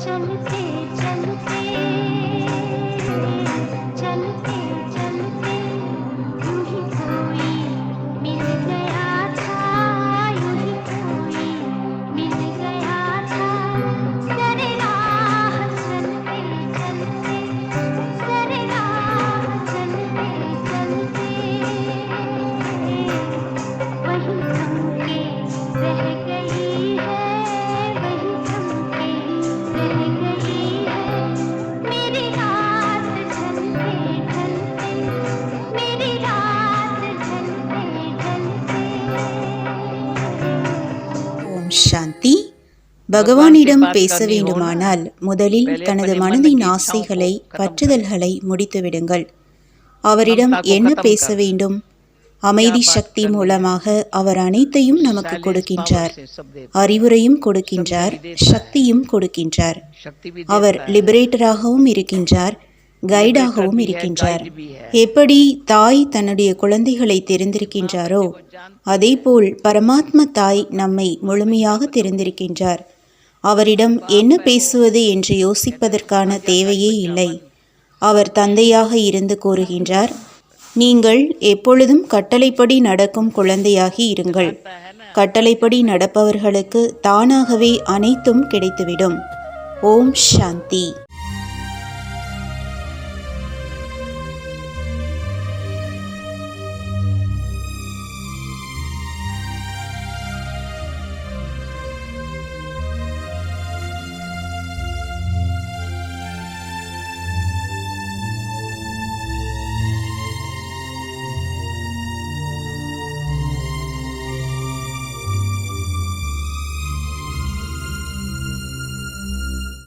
चलते चलते चलते चलते यूं ही कोई मिल गया था, यूं ही कोई मिल गया था। सरे राह चलते चलते, सरे राह चलते चलते वही थम के रह गई है, वही थम के रह गई है मेरी रात ढलते ढलते, मेरी रात ढलते ढलते। ஓம் சாந்தி. பகவானிடம் பேச வேண்டுமானால் முதலில் தனது மனதின் ஆசைகளை, பற்றுதல்களை முடித்துவிடுங்கள். அவரிடம் என்ன பேச வேண்டும்? அமைதி சக்தி மூலமாக அவர் அனைத்தையும் நமக்கு கொடுக்கின்றார். அறிவுரையும் கொடுக்கின்றார், சக்தியும் கொடுக்கின்றார். அவர் லிபரேட்டராகவும் இருக்கின்றார், கைடாகவும் இருக்கின்றார். எப்படி தாய் தன்னுடைய குழந்தைகளை தெரிந்திருக்கின்றாரோ அதேபோல் பரமாத்ம தாய் நம்மை முழுமையாக தெரிந்திருக்கின்றார். அவரிடம் என்ன பேசுவது என்று யோசிப்பதற்கான தேவையே இல்லை. அவர் தந்தையாக இருந்து கூறுகின்றார், நீங்கள் எப்பொழுதும் கட்டளைப்படி நடக்கும் குழந்தையாகி இருங்கள். கட்டளைப்படி நடப்பவர்களுக்கு தானாகவே அனைத்தும் கிடைத்துவிடும். ஓம் சாந்தி.